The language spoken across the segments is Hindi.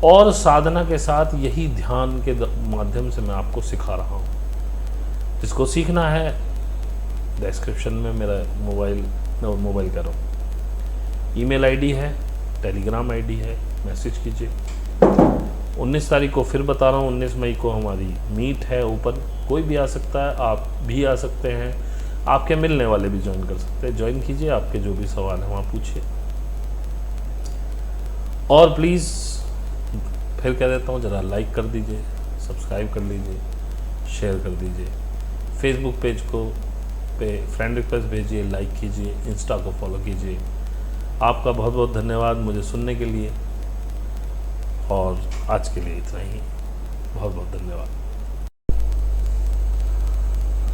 और साधना के साथ यही ध्यान के माध्यम से मैं आपको सिखा रहा हूँ। जिसको सीखना है, डिस्क्रिप्शन में मेरा मोबाइल करो, ईमेल आईडी है, टेलीग्राम आईडी है, मैसेज कीजिए। 19 तारीख को फिर बता रहा हूँ, 19 मई को हमारी मीट है ओपन। कोई भी आ सकता है, आप भी आ सकते हैं, आपके मिलने वाले भी ज्वाइन कर सकते हैं। ज्वाइन कीजिए, आपके जो भी सवाल हैं वहाँ पूछिए। और प्लीज़ फिर कह देता हूँ, ज़रा लाइक कर दीजिए, सब्सक्राइब कर लीजिए, शेयर कर दीजिए। फेसबुक पेज को पे फ्रेंड रिक्वेस्ट भेजिए, लाइक कीजिए, इंस्टा को फॉलो कीजिए। आपका बहुत बहुत धन्यवाद मुझे सुनने के लिए, और आज के लिए इतना ही। बहुत बहुत धन्यवाद।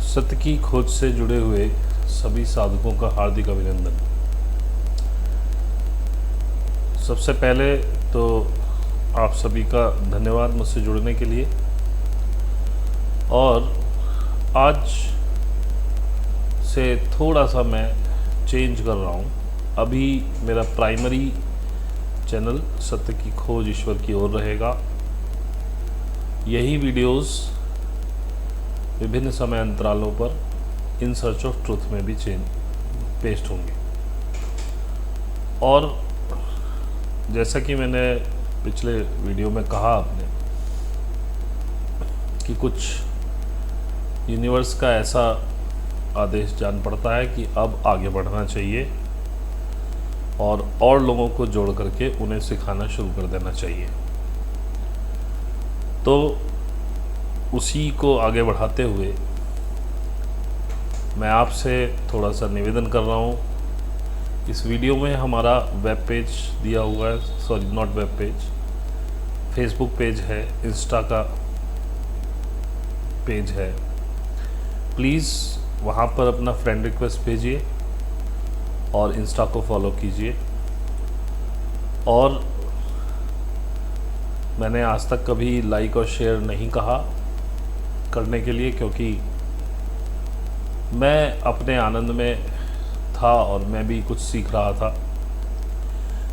सत्य की खोज से जुड़े हुए सभी साधकों का हार्दिक अभिनंदन। सबसे पहले तो आप सभी का धन्यवाद मुझसे जुड़ने के लिए। और आज से थोड़ा सा मैं चेंज कर रहा हूँ। अभी मेरा प्राइमरी चैनल सत्य की खोज ईश्वर की ओर रहेगा। यही वीडियोस विभिन्न समय अंतरालों पर इन सर्च ऑफ ट्रुथ में भी पेस्ट होंगे। और जैसा कि मैंने पिछले वीडियो में कहा आपने कि कुछ यूनिवर्स का ऐसा आदेश जान पड़ता है कि अब आगे बढ़ना चाहिए और लोगों को जोड़ करके उन्हें सिखाना शुरू कर देना चाहिए। तो उसी को आगे बढ़ाते हुए मैं आपसे थोड़ा सा निवेदन कर रहा हूँ। इस वीडियो में हमारा वेब पेज दिया हुआ है, sorry not web page, Facebook page है, इंस्टा का पेज है। प्लीज़ वहाँ पर अपना फ्रेंड रिक्वेस्ट भेजिए और इंस्टा को फॉलो कीजिए। और मैंने आज तक कभी लाइक और शेयर नहीं कहा करने के लिए, क्योंकि मैं अपने आनंद में था और मैं भी कुछ सीख रहा था।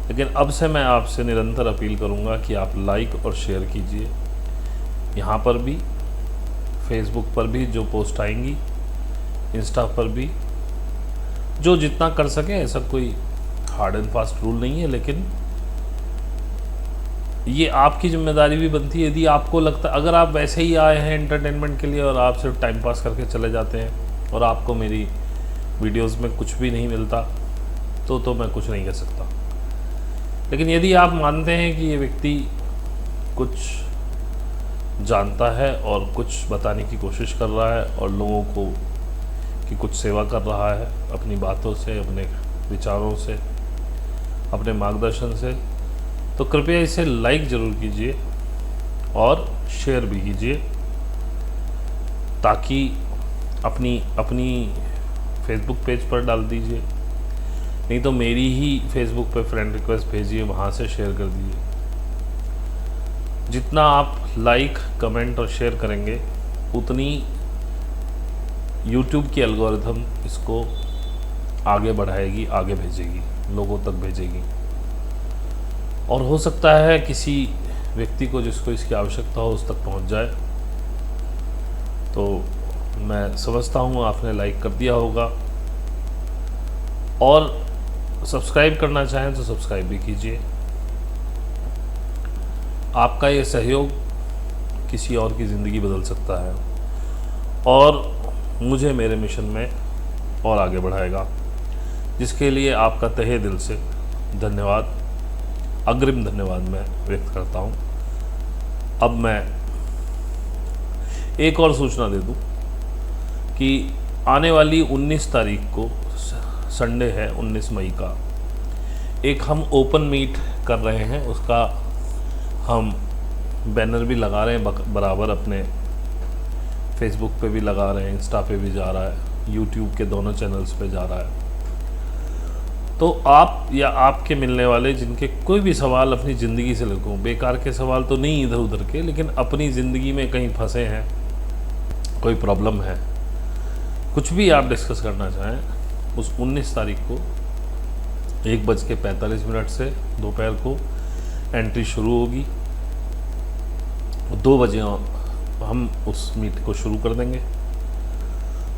लेकिन अब से मैं आपसे निरंतर अपील करूंगा कि आप लाइक और शेयर कीजिए। यहाँ पर भी, फेसबुक पर भी जो पोस्ट आएंगी, इंस्टा पर भी, जो जितना कर सकें। ऐसा कोई हार्ड एंड फास्ट रूल नहीं है, लेकिन ये आपकी जिम्मेदारी भी बनती है। यदि आपको लगता, अगर आप वैसे ही आए हैं एंटरटेनमेंट के लिए और आप सिर्फ टाइम पास करके चले जाते हैं और आपको मेरी वीडियोस में कुछ भी नहीं मिलता, तो मैं कुछ नहीं कह सकता। लेकिन यदि आप मानते हैं कि ये व्यक्ति कुछ जानता है और कुछ बताने की कोशिश कर रहा है और लोगों को की कुछ सेवा कर रहा है अपनी बातों से, अपने विचारों से, अपने मार्गदर्शन से, तो कृपया इसे लाइक ज़रूर कीजिए और शेयर भी कीजिए, ताकि अपनी फेसबुक पेज पर डाल दीजिए। नहीं तो मेरी ही फेसबुक पे फ्रेंड रिक्वेस्ट भेजिए, वहाँ से शेयर कर दीजिए। जितना आप लाइक, कमेंट और शेयर करेंगे, उतनी यूट्यूब की एल्गोरिथम इसको आगे बढ़ाएगी, आगे भेजेगी, लोगों तक भेजेगी। और हो सकता है किसी व्यक्ति को जिसको इसकी आवश्यकता हो उस तक पहुंच जाए। तो मैं समझता हूं आपने लाइक कर दिया होगा, और सब्सक्राइब करना चाहें तो सब्सक्राइब भी कीजिए। आपका ये सहयोग किसी और की ज़िंदगी बदल सकता है और मुझे मेरे मिशन में और आगे बढ़ाएगा, जिसके लिए आपका तहे दिल से धन्यवाद, अग्रिम धन्यवाद मैं व्यक्त करता हूं। अब मैं एक और सूचना दे दूं कि आने वाली 19 तारीख को, संडे है 19 मई का, एक हम ओपन मीट कर रहे हैं। उसका हम बैनर भी लगा रहे हैं बराबर, अपने फेसबुक पे भी लगा रहे हैं, इंस्टा पे भी जा रहा है, यूट्यूब के दोनों चैनल्स पे जा रहा है। तो आप या आपके मिलने वाले जिनके कोई भी सवाल अपनी ज़िंदगी से लगो, बेकार के सवाल तो नहीं इधर उधर के, लेकिन अपनी ज़िंदगी में कहीं फंसे हैं, कोई प्रॉब्लम है, कुछ भी आप डिस्कस करना चाहें, उस 19 तारीख को 1:45 से दोपहर को एंट्री शुरू होगी। 2 बजे हम उस मीट को शुरू कर देंगे।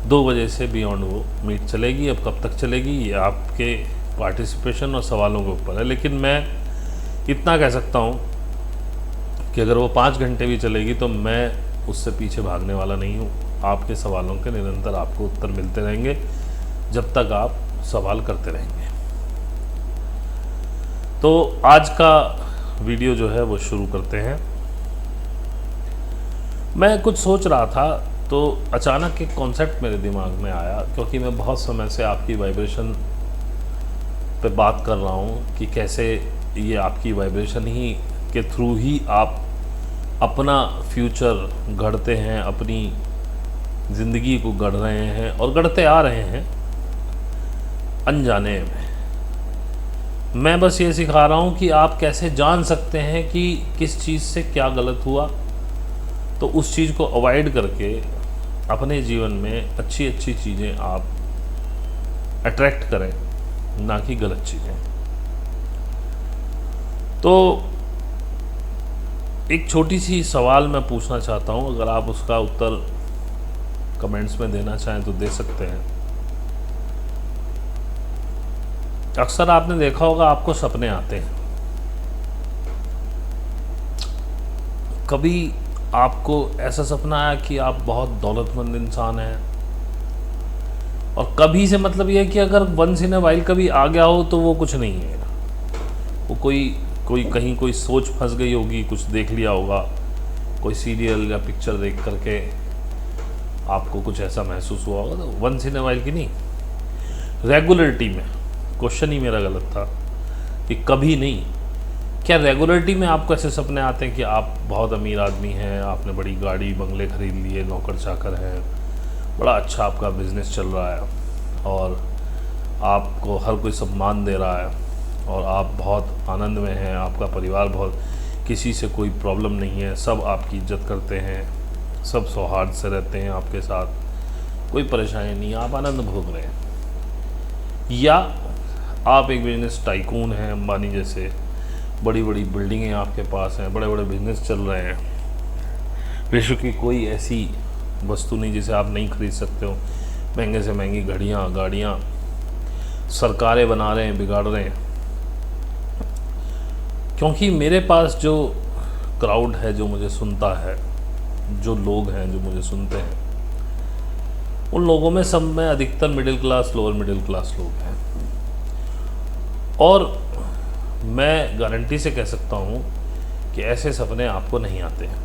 2 बजे से बियॉन्ड वो मीट चलेगी। अब कब तक चलेगी ये आपके पार्टिसिपेशन और सवालों के ऊपर है, लेकिन मैं इतना कह सकता हूँ कि अगर वो 5 घंटे भी चलेगी तो मैं उससे पीछे भागने वाला नहीं हूँ। आपके सवालों के निरंतर आपको उत्तर मिलते रहेंगे जब तक आप सवाल करते रहेंगे। तो आज का वीडियो जो है वो शुरू करते हैं। मैं कुछ सोच रहा था तो अचानक एक कॉन्सेप्ट मेरे दिमाग में आया, क्योंकि मैं बहुत समय से आपकी वाइब्रेशन पे बात कर रहा हूँ कि कैसे ये आपकी वाइब्रेशन ही के थ्रू ही आप अपना फ्यूचर गढ़ते हैं, अपनी ज़िंदगी को गढ़ रहे हैं और गढ़ते आ रहे हैं अनजाने में। मैं बस ये सिखा रहा हूँ कि आप कैसे जान सकते हैं कि किस चीज़ से क्या गलत हुआ, तो उस चीज़ को अवॉइड करके अपने जीवन में अच्छी अच्छी चीज़ें आप अट्रैक्ट करें, ना कि गलत चीज़ें। तो एक छोटी सी सवाल मैं पूछना चाहता हूँ, अगर आप उसका उत्तर कमेंट्स में देना चाहें तो दे सकते हैं। अक्सर आपने देखा होगा आपको सपने आते हैं। कभी आपको ऐसा सपना आया कि आप बहुत दौलतमंद इंसान हैं, और कभी से मतलब ये है कि अगर वंस इन अ वाइल कभी आ गया हो तो वो कुछ नहीं है, वो कोई कहीं कोई सोच फंस गई होगी, कुछ देख लिया होगा, कोई सीरियल या पिक्चर देख करके आपको कुछ ऐसा महसूस हुआ होगा। तो वंस इन अ वाइल की नहीं, रेगुलरिटी में। क्वेश्चन ही मेरा गलत था कि कभी नहीं, क्या रेगुलरिटी में आपको ऐसे सपने आते हैं कि आप बहुत अमीर आदमी हैं, आपने बड़ी गाड़ी बंगले खरीद लिए, नौकर चाकर हैं, बड़ा अच्छा आपका बिजनेस चल रहा है और आपको हर कोई सम्मान दे रहा है और आप बहुत आनंद में हैं, आपका परिवार बहुत, किसी से कोई प्रॉब्लम नहीं है, सब आपकी इज्जत करते हैं, सब सौहार्द से रहते हैं आपके साथ, कोई परेशानी नहीं, आप आनंद भोग रहे हैं। या आप एक बिजनेस टाइकून हैं, अंबानी जैसे, बड़ी बड़ी बिल्डिंगें आपके पास हैं, बड़े बड़े बिजनेस चल रहे हैं, विश्व की कोई ऐसी वस्तु नहीं जिसे आप नहीं खरीद सकते हो, महंगे से महंगी घड़ियाँ गाड़ियाँ सरकारें बना रहे हैं, बिगाड़ रहे हैं। क्योंकि मेरे पास जो क्राउड है जो मुझे सुनता है, जो लोग हैं जो मुझे सुनते हैं, उन लोगों में सब में अधिकतर middle class, lower middle class लोग हैं। और मैं गारंटी से कह सकता हूँ कि ऐसे सपने आपको नहीं आते हैं।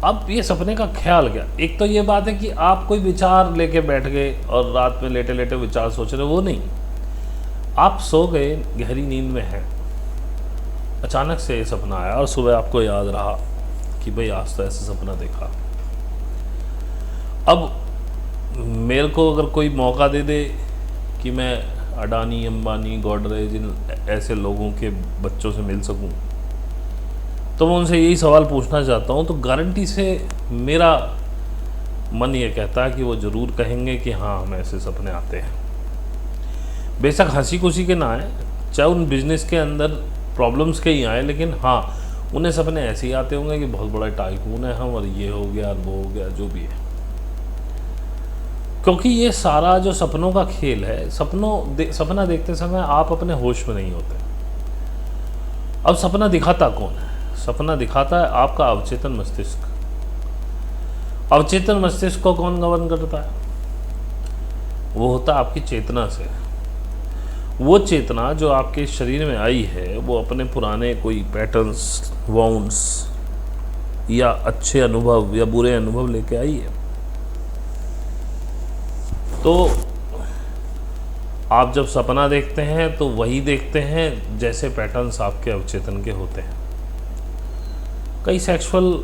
अब ये सपने का ख्याल क्या, एक तो ये बात है कि आप कोई विचार लेके बैठ गए और रात में लेटे लेटे विचार सोच रहे, वो नहीं। आप सो गए, गहरी नींद में हैं, अचानक से ये सपना आया और सुबह आपको याद रहा कि भाई आज तो ऐसा सपना देखा। अब मेरे को अगर कोई मौका दे दे कि मैं अडानी, अंबानी, गोडरेज, इन ऐसे लोगों के बच्चों से मिल सकूं, तो मैं उनसे यही सवाल पूछना चाहता हूं, तो गारंटी से मेरा मन ये कहता है कि वो ज़रूर कहेंगे कि हाँ हमें ऐसे सपने आते हैं। बेशक हंसी खुशी के ना आए, चाहे उन बिजनेस के अंदर प्रॉब्लम्स के ही आए, लेकिन हाँ उन्हें सपने ऐसे ही आते होंगे कि बहुत बड़ा टाइकून है हम, और ये हो गया और वो हो गया, जो भी है। क्योंकि ये सारा जो सपनों का खेल है, सपना देखते समय आप अपने होश में नहीं होते। अब सपना दिखाता कौन है? सपना दिखाता है आपका अवचेतन मस्तिष्क। अवचेतन मस्तिष्क को कौन गवर्न करता है? वो होता है आपकी चेतना से। वो चेतना जो आपके शरीर में आई है, वो अपने पुराने कोई पैटर्न्स, वाउंड्स या अच्छे अनुभव या बुरे अनुभव लेके आई है। तो आप जब सपना देखते हैं तो वही देखते हैं जैसे पैटर्न्स आपके अवचेतन के होते हैं। कई सेक्सुअल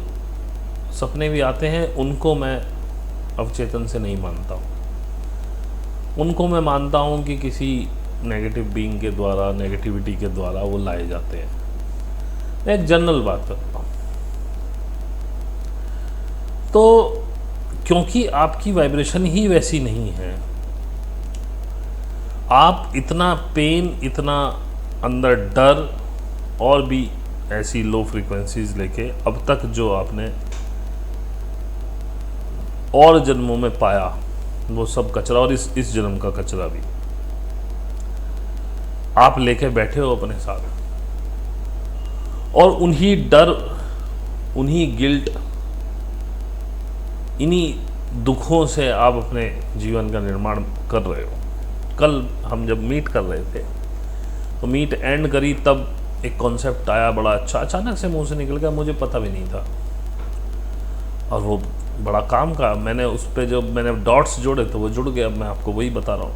सपने भी आते हैं, उनको मैं अवचेतन से नहीं मानता हूँ। उनको मैं मानता हूँ कि किसी नेगेटिव बीइंग के द्वारा, नेगेटिविटी के द्वारा वो लाए जाते हैं। मैं एक जनरल बात करता हूँ। तो क्योंकि आपकी वाइब्रेशन ही वैसी नहीं है, आप इतना पेन, इतना अंदर डर और भी ऐसी लो फ्रीक्वेंसीज लेके अब तक जो आपने और जन्मों में पाया वो सब कचरा, और इस जन्म का कचरा भी आप लेके बैठे हो अपने साथ, और उन्हीं डर, उन्हीं गिल्ट, इन्हीं दुखों से आप अपने जीवन का निर्माण कर रहे हो। कल हम जब मीट कर रहे थे तो मीट एंड करी तब एक कॉन्सेप्ट आया बड़ा अच्छा, अचानक से मुंह से निकल गया, मुझे पता भी नहीं था, और वो बड़ा काम का। मैंने उस पर जो मैंने डॉट्स जोड़े तो वो जुड़ गया। अब मैं आपको वही बता रहा हूँ।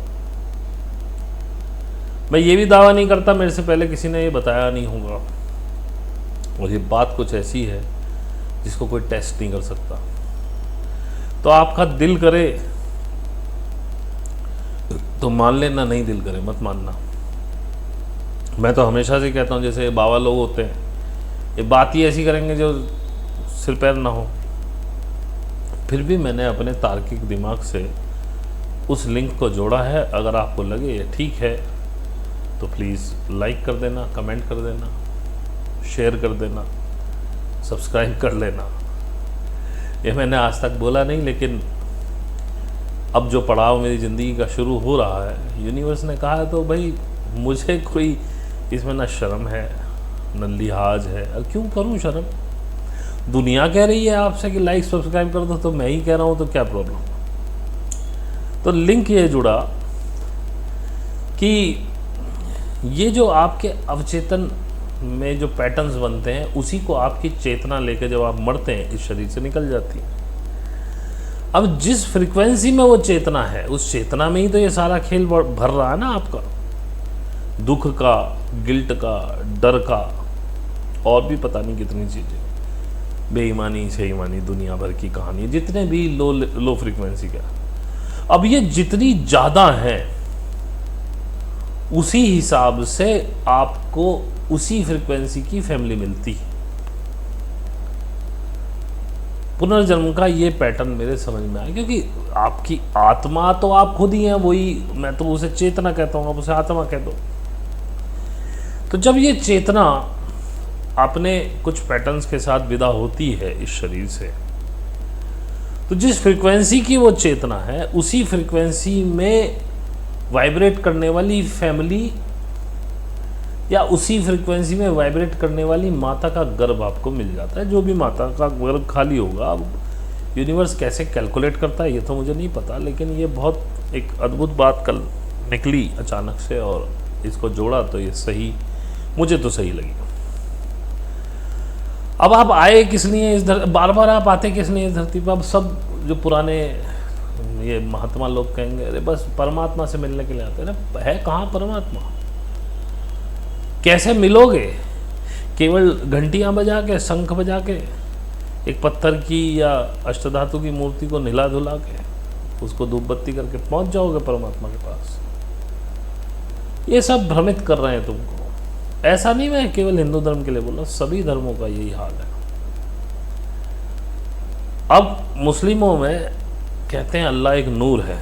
मैं ये भी दावा नहीं करता मेरे से पहले किसी ने ये बताया नहीं होगा, और ये बात कुछ ऐसी है जिसको कोई टेस्ट नहीं कर सकता। तो आपका दिल करे तो मान लेना, नहीं दिल करे मत मानना। मैं तो हमेशा से कहता हूँ, जैसे बाबा लोग होते हैं, ये बात ही ऐसी करेंगे जो सिर पैर ना हो। फिर भी मैंने अपने तार्किक दिमाग से उस लिंक को जोड़ा है। अगर आपको लगे ये ठीक है तो प्लीज़ लाइक कर देना, कमेंट कर देना, शेयर कर देना, सब्सक्राइब कर लेना। ये मैंने आज तक बोला नहीं, लेकिन अब जो पड़ाव मेरी ज़िंदगी का शुरू हो रहा है, यूनिवर्स ने कहा है, तो भाई मुझे कोई इसमें ना शर्म है न लिहाज है। और क्यों करूं शर्म? दुनिया कह रही है आपसे कि लाइक सब्सक्राइब कर दो, तो मैं ही कह रहा हूं, तो क्या प्रॉब्लम? तो लिंक ये जुड़ा कि ये जो आपके अवचेतन में जो पैटर्न्स बनते हैं, उसी को आपकी चेतना लेकर जब आप मरते हैं इस शरीर से निकल जाती है। अब जिस फ्रीक्वेंसी में वो चेतना है, उस चेतना में ही तो ये सारा खेल भर रहा है ना आपका, दुख का, गिल्ट का, डर का, और भी पता नहीं कितनी चीज़ें, बेईमानी सेईमानी, दुनिया भर की कहानी, जितने भी लो फ्रीक्वेंसी का। अब ये जितनी ज़्यादा है उसी हिसाब से आपको उसी फ्रीक्वेंसी की फैमिली मिलती है। पुनर्जन्म का ये पैटर्न मेरे समझ में आया, क्योंकि आपकी आत्मा तो आप खुद ही हैं, वही मैं तो उसे चेतना कहता हूँ, आप उसे आत्मा कह दो। तो जब ये चेतना अपने कुछ पैटर्न्स के साथ विदा होती है इस शरीर से, तो जिस फ्रीक्वेंसी की वो चेतना है, उसी फ्रीक्वेंसी में वाइब्रेट करने वाली फैमिली या उसी फ्रीक्वेंसी में वाइब्रेट करने वाली माता का गर्भ आपको मिल जाता है। जो भी माता का गर्भ खाली होगा, अब यूनिवर्स कैसे कैलकुलेट करता है ये तो मुझे नहीं पता, लेकिन ये बहुत एक अद्भुत बात कल निकली अचानक से, और इसको जोड़ा तो ये सही, मुझे तो सही लगी। अब आप आए किस लिए इस बार बार आप आते किस लिए इस धरती पर? अब सब जो पुराने ये महात्मा लोग कहेंगे, अरे बस परमात्मा से मिलने के लिए आते हैं ना। है कहाँ परमात्मा? कैसे मिलोगे? केवल घंटियां बजा के, शंख बजा के, एक पत्थर की या अष्टधातु की मूर्ति को निला धुला के, उसको धूप बत्ती करके पहुंच जाओगे परमात्मा के पास? ये सब भ्रमित कर रहे हैं तुमको। ऐसा नहीं मैं केवल हिंदू धर्म के लिए बोल रहा हूं, सभी धर्मों का यही हाल है। अब मुस्लिमों में कहते हैं अल्लाह एक नूर है।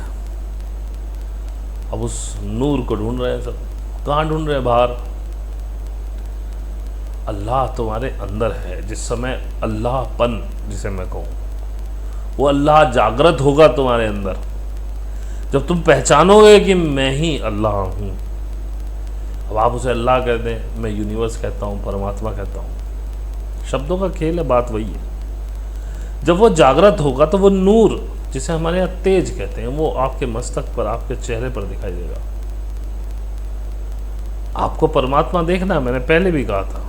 अब उस नूर को ढूंढ रहे हैं सब। कहाँ ढूंढ रहे हैं? बाहर। अल्लाह तुम्हारे अंदर है। जिस समय अल्लाहपन जिसे मैं कहूँ, वो अल्लाह जागृत होगा तुम्हारे अंदर, जब तुम पहचानोगे कि मैं ही अल्लाह हूँ। अब आप उसे अल्लाह कहते हैं, मैं यूनिवर्स कहता हूँ, परमात्मा कहता हूँ, शब्दों का खेल है, बात वही है। जब वो जागृत होगा तो वो नूर, जिसे हमारे यहाँ तेज कहते हैं, वो आपके मस्तक पर, आपके चेहरे पर दिखाई देगा। आपको परमात्मा देखना, मैंने पहले भी कहा था,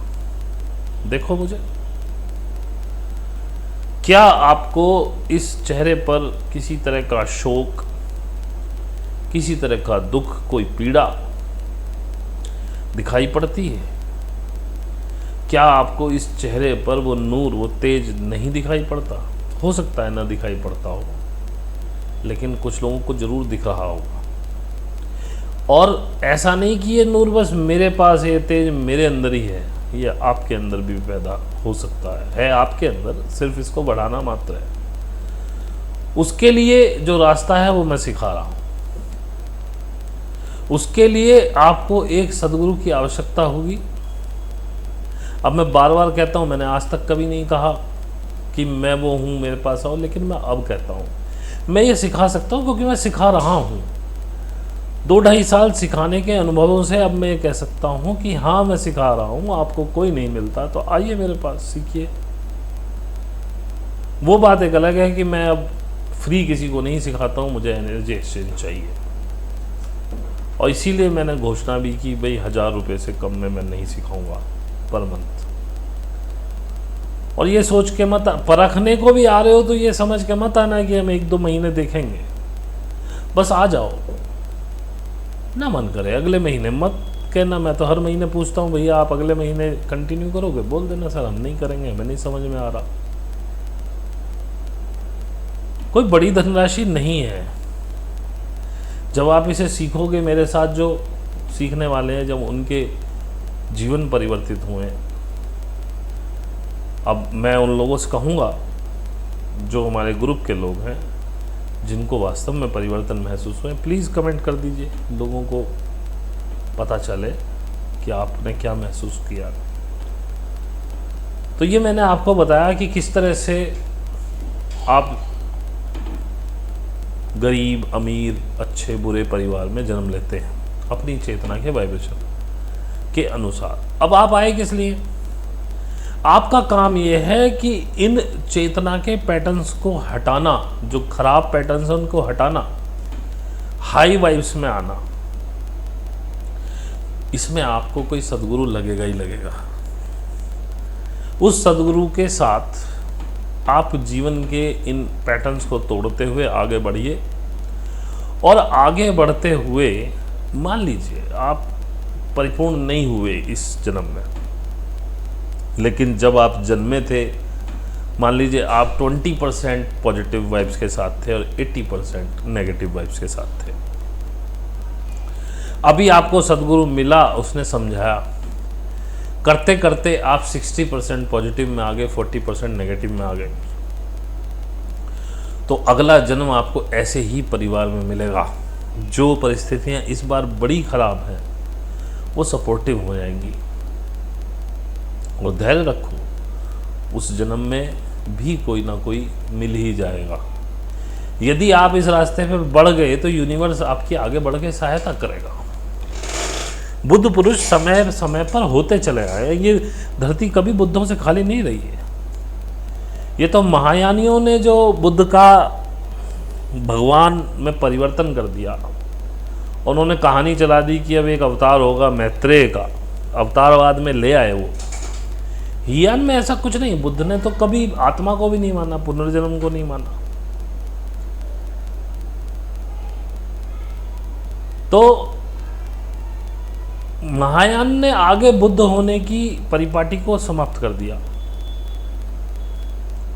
देखो मुझे। क्या आपको इस चेहरे पर किसी तरह का शोक, किसी तरह का दुख, कोई पीड़ा दिखाई पड़ती है? क्या आपको इस चेहरे पर वो नूर, वो तेज नहीं दिखाई पड़ता? हो सकता है ना दिखाई पड़ता हो, लेकिन कुछ लोगों को जरूर दिख रहा होगा। और ऐसा नहीं कि ये नूर बस मेरे पास है, ये तेज मेरे अंदर ही है, ये आपके अंदर भी पैदा हो सकता है आपके अंदर, सिर्फ इसको बढ़ाना मात्र है। उसके लिए जो रास्ता है वो मैं सिखा रहा हूँ। उसके लिए आपको एक सदगुरु की आवश्यकता होगी। अब मैं बार बार कहता हूँ, मैंने आज तक कभी नहीं कहा कि मैं वो हूँ, मेरे पास आओ, लेकिन मैं अब कहता हूँ मैं ये सिखा सकता हूँ क्योंकि मैं सिखा रहा हूँ। 2-2.5 साल सिखाने के अनुभवों से अब मैं ये कह सकता हूँ कि हाँ मैं सिखा रहा हूँ। आपको कोई नहीं मिलता तो आइए मेरे पास सीखिए। वो बात एक अलग है कि मैं अब फ्री किसी को नहीं सिखाता हूँ, मुझे एनर्जी एक्सचेंज चाहिए। और इसीलिए मैंने घोषणा भी की भाई 1000 रुपये से कम में मैं नहीं सिखाऊंगा पर मंथ। और ये सोच के मत, परखने को भी आ रहे हो तो ये समझ के मत आना कि हम 1-2 महीने देखेंगे, बस आ जाओ। ना मन करे अगले महीने मत कहना। मैं तो हर महीने पूछता हूँ भैया आप अगले महीने कंटिन्यू करोगे? बोल देना सर हम नहीं करेंगे, हमें नहीं समझ में आ रहा। कोई बड़ी धनराशि नहीं है। जब आप इसे सीखोगे, मेरे साथ जो सीखने वाले हैं जब उनके जीवन परिवर्तित हुए, अब मैं उन लोगों से कहूँगा जो हमारे ग्रुप के लोग हैं जिनको वास्तव में परिवर्तन महसूस हुए, प्लीज़ कमेंट कर दीजिए, लोगों को पता चले कि आपने क्या महसूस किया। तो ये मैंने आपको बताया कि किस तरह से आप गरीब अमीर अच्छे बुरे परिवार में जन्म लेते हैं अपनी चेतना के वाइब्रेशन के अनुसार। अब आप आए किस लिए? आपका काम यह है कि इन चेतना के पैटर्न्स को हटाना, जो खराब पैटर्न्स हैं उनको हटाना, हाई वाइब्स में आना। इसमें आपको कोई सदगुरु लगेगा ही लगेगा। उस सदगुरु के साथ आप जीवन के इन पैटर्न्स को तोड़ते हुए आगे बढ़िए। और आगे बढ़ते हुए मान लीजिए आप परिपूर्ण नहीं हुए इस जन्म में, लेकिन जब आप जन्मे थे मान लीजिए आप 20% पॉजिटिव वाइब्स के साथ थे और 80% नेगेटिव वाइब्स के साथ थे। अभी आपको सदगुरु मिला, उसने समझाया, करते करते आप 60% पॉजिटिव में आ गए, 40% नेगेटिव में आ गए। तो अगला जन्म आपको ऐसे ही परिवार में मिलेगा। जो परिस्थितियां इस बार बड़ी खराब हैं वो सपोर्टिव हो जाएंगी। और धैर्य रखो, उस जन्म में भी कोई ना कोई मिल ही जाएगा। यदि आप इस रास्ते पे बढ़ गए तो यूनिवर्स आपकी आगे बढ़ के सहायता करेगा। बुद्ध पुरुष समय समय पर होते चले आए। ये धरती कभी बुद्धों से खाली नहीं रही है। ये तो महायानियों ने जो बुद्ध का भगवान में परिवर्तन कर दिया, उन्होंने कहानी चला दी कि अब एक अवतार होगा मैत्रेय का, अवतारवाद में ले आए वो। हियान में ऐसा कुछ नहीं। बुद्ध ने तो कभी आत्मा को भी नहीं माना, पुनर्जन्म को नहीं माना। तो महायान ने आगे बुद्ध होने की परिपाटी को समाप्त कर दिया,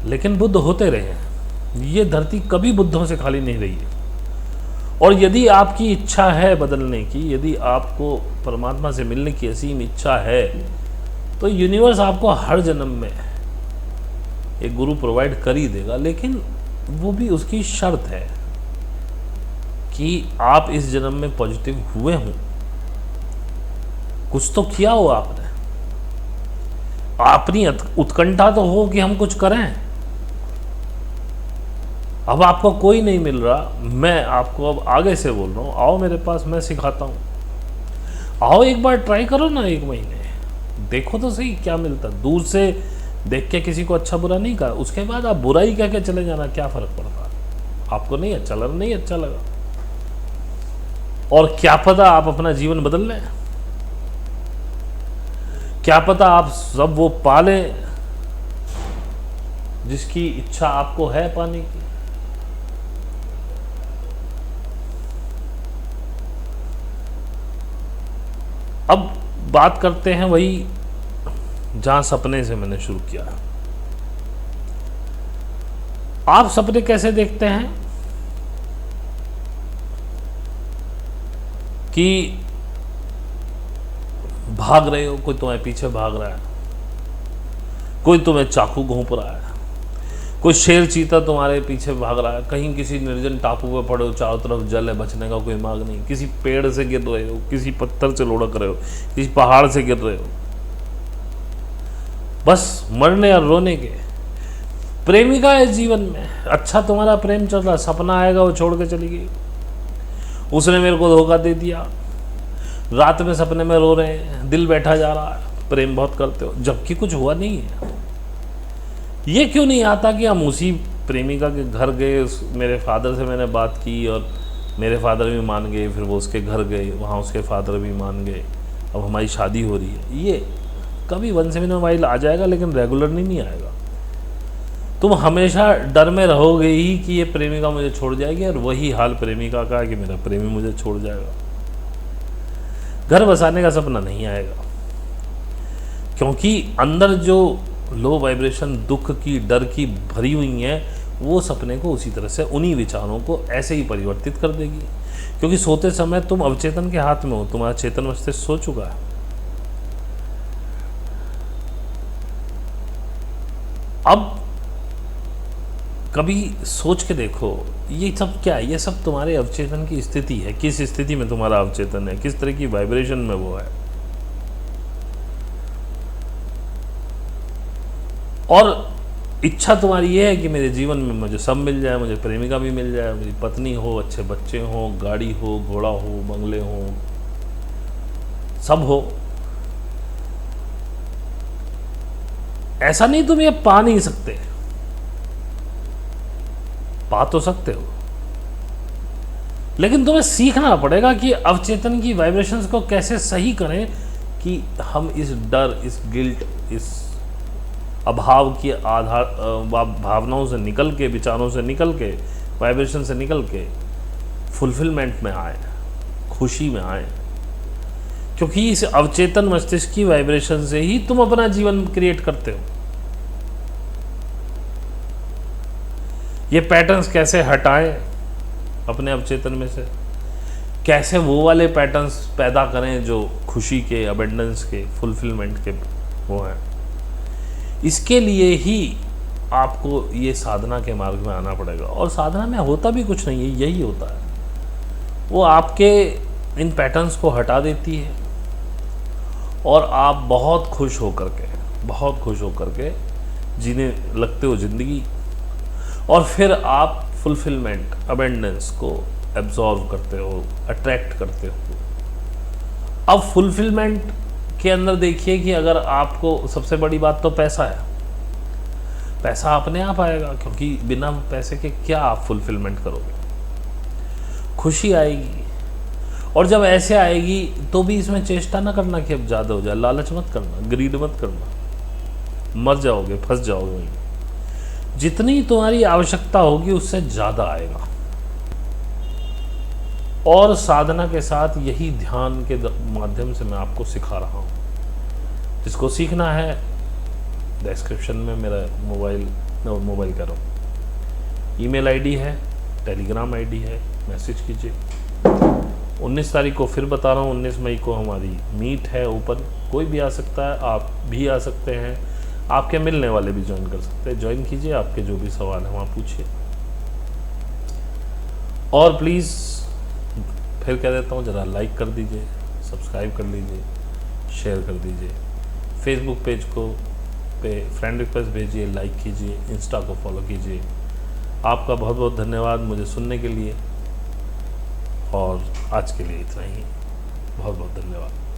लेकिन बुद्ध होते रहे हैं। ये धरती कभी बुद्धों से खाली नहीं रही है। और यदि आपकी इच्छा है बदलने की, यदि आपको परमात्मा से मिलने की असीम इच्छा है, तो यूनिवर्स आपको हर जन्म में एक गुरु प्रोवाइड कर ही देगा। लेकिन वो भी उसकी शर्त है कि आप इस जन्म में पॉजिटिव हुए हों, कुछ तो किया हो आपने, अपनी उत्कंठा तो हो कि हम कुछ करें। अब आपको कोई नहीं मिल रहा, मैं आपको अब आगे से बोल रहा हूँ, आओ मेरे पास, मैं सिखाता हूँ। आओ एक बार ट्राई करो ना, 1 महीने देखो तो सही क्या मिलता। दूर से देख के किसी को अच्छा बुरा नहीं कहा, उसके बाद आप बुराई कह के चले जाना, क्या फर्क पड़ता। आपको नहीं अच्छा लगा, नहीं अच्छा लगा, और क्या पता आप अपना जीवन बदल लें, क्या पता आप सब वो पाले जिसकी इच्छा आपको है पाने की। अब बात करते हैं वही जहां सपने से मैंने शुरू किया। आप सपने कैसे देखते हैं कि भाग रहे हो, कोई तुम्हारे पीछे भाग रहा है, कोई तुम्हें चाकू घोंप रहा है, कोई शेर चीता तुम्हारे पीछे भाग रहा है, कहीं किसी निर्जन टापू पे पड़े हो, चारों तरफ जल है, बचने का कोई मार्ग नहीं, किसी पेड़ से गिर रहे हो, किसी पत्थर से लुढ़क रहे हो, किसी पहाड़ से गिर रहे हो। बस मरने और रोने के। प्रेमिका है जीवन में, अच्छा तुम्हारा प्रेम चल रहा, सपना आएगा वो छोड़ के चली गई, उसने मेरे को धोखा दे दिया, रात में सपने में रो रहे हैं, दिल बैठा जा रहा है, प्रेम बहुत करते हो, जबकि कुछ हुआ नहीं है। ये क्यों नहीं आता कि हम उसी प्रेमिका के घर गए, मेरे फादर से मैंने बात की और मेरे फादर भी मान गए, फिर वो उसके घर गए, वहाँ उसके फादर भी मान गए, अब हमारी शादी हो रही है। ये कभी वंस इन अ वाइल आ जाएगा, लेकिन रेगुलरली नहीं आएगा। तुम हमेशा डर में रहोगे ही कि ये प्रेमिका मुझे छोड़ जाएगी, और वही हाल प्रेमिका का है कि मेरा प्रेमी मुझे छोड़ जाएगा। घर बसाने का सपना नहीं आएगा, क्योंकि अंदर जो लो वाइब्रेशन दुख की, डर की भरी हुई है, वो सपने को उसी तरह से, उन्हीं विचारों को ऐसे ही परिवर्तित कर देगी। क्योंकि सोते समय तुम अवचेतन के हाथ में हो, तुम्हारा चेतन मस्तिष्क सो चुका है। अब कभी सोच के देखो, ये सब क्या है? ये सब तुम्हारे अवचेतन की स्थिति है। किस स्थिति में तुम्हारा अवचेतन है, किस तरह की वाइब्रेशन में वो है। और इच्छा तुम्हारी ये है कि मेरे जीवन में मुझे सब मिल जाए, मुझे प्रेमिका भी मिल जाए, मेरी पत्नी हो, अच्छे बच्चे हो, गाड़ी हो, घोड़ा हो, बंगले हो, सब हो। ऐसा नहीं तुम ये पा नहीं सकते, पा तो सकते हो, लेकिन तुम्हें सीखना पड़ेगा कि अवचेतन की वाइब्रेशंस को कैसे सही करें कि हम इस डर, इस गिल्ट, इस अभाव की आधार भावनाओं से निकल के, विचारों से निकल के, वाइब्रेशन से निकल के फुलफिलमेंट में आए, खुशी में आए। क्योंकि इस अवचेतन मस्तिष्क की वाइब्रेशन से ही तुम अपना जीवन क्रिएट करते हो। ये पैटर्न्स कैसे हटाएं अपने अवचेतन में से, कैसे वो वाले पैटर्न्स पैदा करें जो खुशी के, अबेंडेंस के, फुलफिलमेंट के वो हैं, इसके लिए ही आपको ये साधना के मार्ग में आना पड़ेगा। और साधना में होता भी कुछ नहीं है, यही होता है, वो आपके इन पैटर्न्स को हटा देती है और आप बहुत खुश होकर के जीने लगते हो ज़िंदगी। और फिर आप फुलफिलमेंट, अबेंडेंस को एब्जॉर्व करते हो, अट्रैक्ट करते हो। अब फुलफिलमेंट के अंदर देखिए कि अगर आपको, सबसे बड़ी बात तो पैसा है, पैसा अपने आप आएगा, क्योंकि बिना पैसे के क्या आप फुलफिलमेंट करोगे। खुशी आएगी, और जब ऐसे आएगी तो भी इसमें चेष्टा ना करना कि अब ज़्यादा हो जाए, लालच मत करना, ग्रीड मत करना, मर जाओगे, फंस जाओगे वहीं। जितनी तुम्हारी आवश्यकता होगी उससे ज़्यादा आएगा। और साधना के साथ यही ध्यान के माध्यम से मैं आपको सिखा रहा हूँ। जिसको सीखना है, डिस्क्रिप्शन में मेरा मोबाइल करो, ईमेल आईडी है, टेलीग्राम आईडी है, मैसेज कीजिए। 19 तारीख को फिर बता रहा हूँ, 19 मई को हमारी मीट है ओपन, कोई भी आ सकता है, आप भी आ सकते हैं, आपके मिलने वाले भी ज्वाइन कर सकते हैं। ज्वाइन कीजिए, आपके जो भी सवाल हैं वहाँ पूछिए। और प्लीज़ फिर कह देता हूँ, ज़रा लाइक कर दीजिए, सब्सक्राइब कर लीजिए, शेयर कर दीजिए, फेसबुक पेज को पे फ्रेंड रिक्वेस्ट भेजिए, लाइक कीजिए, इंस्टा को फॉलो कीजिए। आपका बहुत बहुत धन्यवाद मुझे सुनने के लिए, और आज के लिए इतना ही। बहुत बहुत धन्यवाद।